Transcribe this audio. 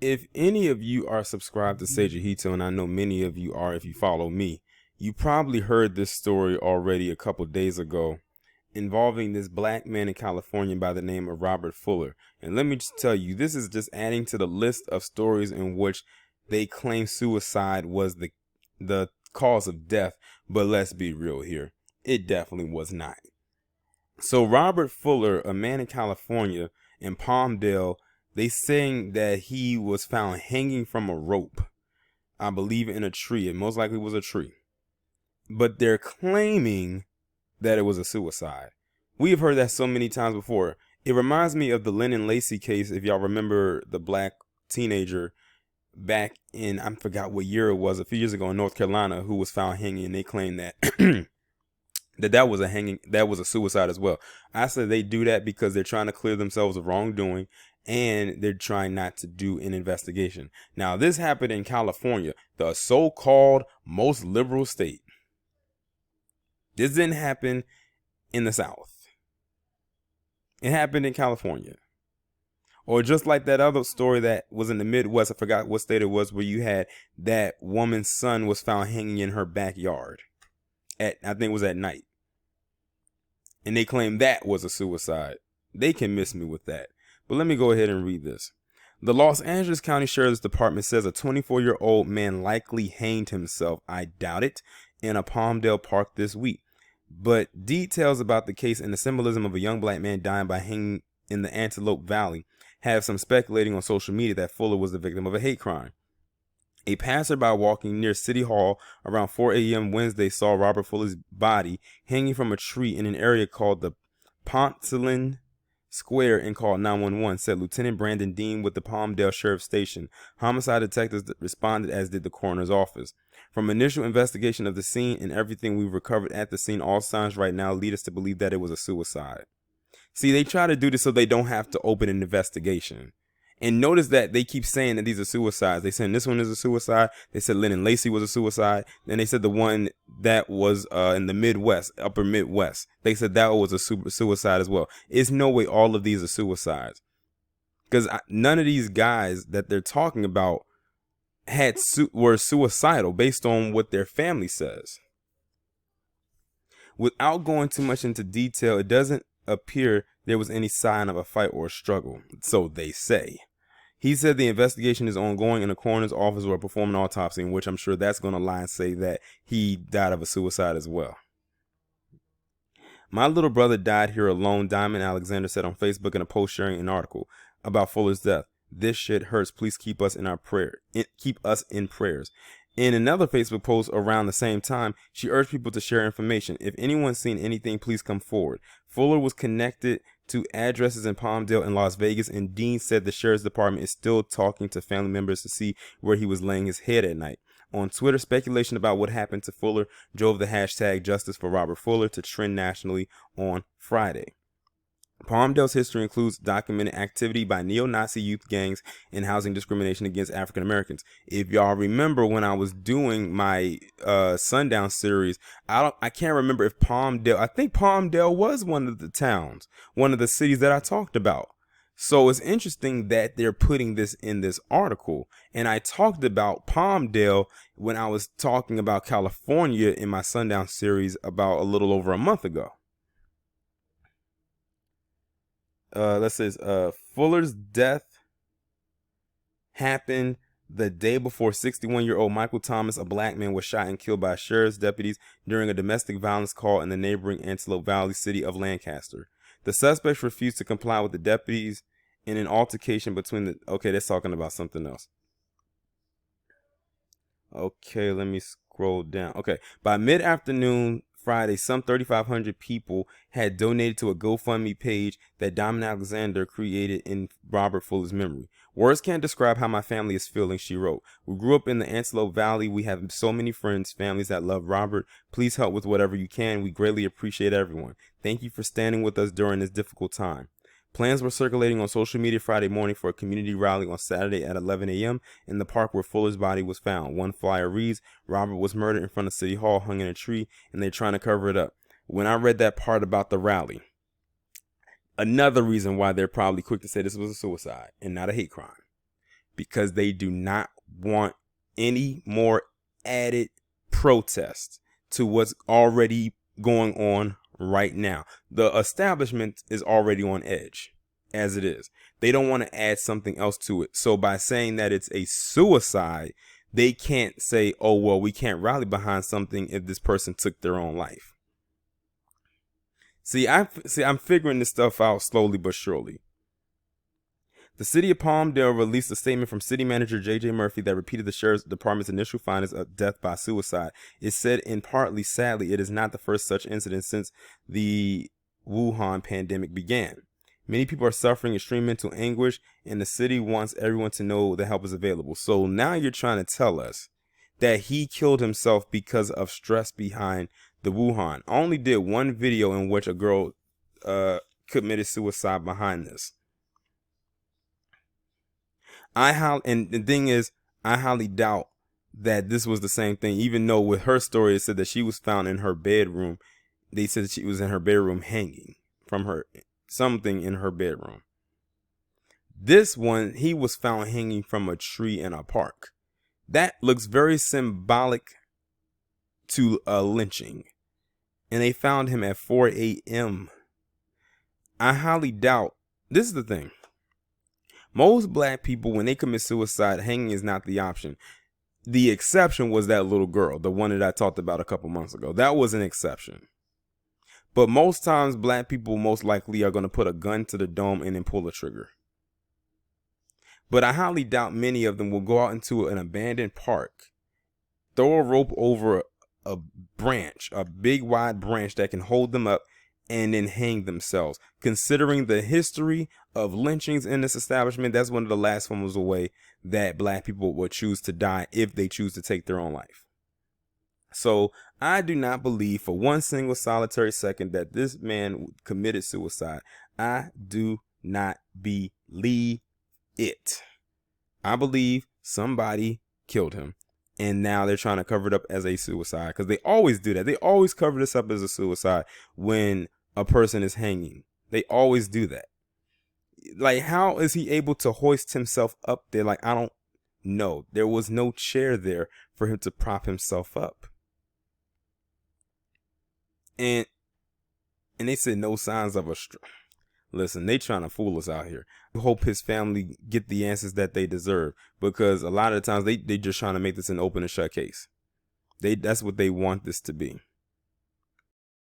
If any of you are subscribed to Sage Hito, and I know many of you are if you follow me, you probably heard this story already a couple days ago involving this black man in California by the name of Robert Fuller. And let me just tell you, this is just adding to the list of stories in which they claim suicide was the cause of death. But let's be real here. It definitely was not. So Robert Fuller, a man in California in Palmdale, they saying that he was found hanging from a rope, I believe in a tree. It most likely was a tree. But they're claiming that it was a suicide. We have heard that so many times before. It reminds me of the Lennon Lacey case, if y'all remember the black teenager back in, I forgot what year it was, a few years ago in North Carolina, who was found hanging, and they claimed that that was a suicide as well. I said they do that because they're trying to clear themselves of wrongdoing, and they're trying not to do an investigation. Now, this happened in California, the so-called most liberal state. This didn't happen in the South. It happened in California. Or just like that other story that was in the Midwest, I forgot what state it was, where you had that woman's son was found hanging in her backyard. I think it was at night. And they claim that was a suicide. They can miss me with that. But let me go ahead and read this. The Los Angeles County Sheriff's Department says a 24-year-old man likely hanged himself, I doubt it, in a Palmdale park this week. But details about the case and the symbolism of a young black man dying by hanging in the Antelope Valley have some speculating on social media that Fuller was the victim of a hate crime. A passerby walking near City Hall around 4 a.m. Wednesday saw Robert Fuller's body hanging from a tree in an area called the Poncelin Square and called 911, said Lieutenant Brandon Dean with the Palmdale Sheriff's Station. Homicide detectives responded, as did the coroner's office. From initial investigation of the scene and everything we've recovered at the scene, all signs right now lead us to believe that it was a suicide. See, they try to do this so they don't have to open an investigation. And notice that they keep saying that these are suicides. They said this one is a suicide. They said Lennon Lacey was a suicide. Then they said the one that was in the Midwest, upper Midwest, they said that was a suicide as well. It's no way all of these are suicides. Because none of these guys that they're talking about were suicidal based on what their family says. Without going too much into detail, it doesn't appear there was any sign of a fight or a struggle, so they say. He said the investigation is ongoing and the coroner's office will perform an autopsy, in which I'm sure that's going to lie and say that he died of a suicide as well. My little brother died here alone, Diamond Alexander said on Facebook in a post sharing an article about Fuller's death. This shit hurts. Please keep us in our prayer. Keep us in prayers. In another Facebook post around the same time, she urged people to share information. If anyone's seen anything, please come forward. Fuller was connected to addresses in Palmdale and Las Vegas, and Dean said the sheriff's department is still talking to family members to see where he was laying his head at night. On Twitter, speculation about what happened to Fuller drove the hashtag Justice for Robert Fuller to trend nationally on Friday. Palmdale's history includes documented activity by neo-Nazi youth gangs and housing discrimination against African Americans. If y'all remember when I was doing my Sundown series, I can't remember if I think Palmdale was one of the towns, one of the cities that I talked about. So it's interesting that they're putting this in this article. And I talked about Palmdale when I was talking about California in my Sundown series about a little over a month ago. Let's say Fuller's death happened the day before 61-year-old Michael Thomas, a black man, was shot and killed by sheriff's deputies during a domestic violence call in the neighboring Antelope Valley city of Lancaster. The suspects refused to comply with the deputies in an altercation between the... Okay, that's talking about something else. Okay, let me scroll down. Okay, by mid-afternoon Friday, some 3,500 people had donated to a GoFundMe page that Diamond Alexander created in Robert Fuller's memory. Words can't describe how my family is feeling, she wrote. We grew up in the Antelope Valley. We have so many friends, families that love Robert. Please help with whatever you can. We greatly appreciate everyone. Thank you for standing with us during this difficult time. Plans were circulating on social media Friday morning for a community rally on Saturday at 11 a.m. in the park where Fuller's body was found. One flyer reads, Robert was murdered in front of City Hall, hung in a tree, and they're trying to cover it up. When I read that part about the rally, another reason why they're probably quick to say this was a suicide and not a hate crime. because they do not want any more added protest to what's already going on right now. The establishment is already on edge as it is. They don't want to add something else to it. So by saying that it's a suicide, they can't say, oh, well, we can't rally behind something if this person took their own life. I'm figuring this stuff out slowly but surely. The city of Palmdale released a statement from city manager J.J. Murphy that repeated the sheriff's department's initial findings of death by suicide. It said, in partly, sadly, it is not the first such incident since the Wuhan pandemic began. Many people are suffering extreme mental anguish, and the city wants everyone to know the help is available. So now you're trying to tell us that he killed himself because of stress behind the Wuhan. I only did one video in which a girl committed suicide behind this. And the thing is, I highly doubt that this was the same thing, even though with her story, it said that she was found in her bedroom. They said she was in her bedroom hanging from something in her bedroom. This one, he was found hanging from a tree in a park. That looks very symbolic to a lynching. And they found him at 4 a.m. I highly doubt. This is the thing. Most black people, when they commit suicide, hanging is not the option. The exception was that little girl, the one that I talked about a couple months ago. That was an exception. But most times, black people most likely are going to put a gun to the dome and then pull the trigger. But I highly doubt many of them will go out into an abandoned park, throw a rope over a branch, a big wide branch that can hold them up, and then hang themselves. Considering the history of lynchings in this establishment, that's one of the last forms of way that black people would choose to die if they choose to take their own life. So I do not believe for one single solitary second that this man committed suicide. I do not believe it. I believe somebody killed him, and now they're trying to cover it up as a suicide, because they always do that. They always cover this up as a suicide when a person is hanging. They always do that. Like, how is he able to hoist himself up there? Like, I don't know. There was no chair there for him to prop himself up. And they said no signs of a stroke. Listen, they trying to fool us out here. I hope his family get the answers that they deserve, because a lot of the times they just trying to make this an open and shut case. That's what they want this to be.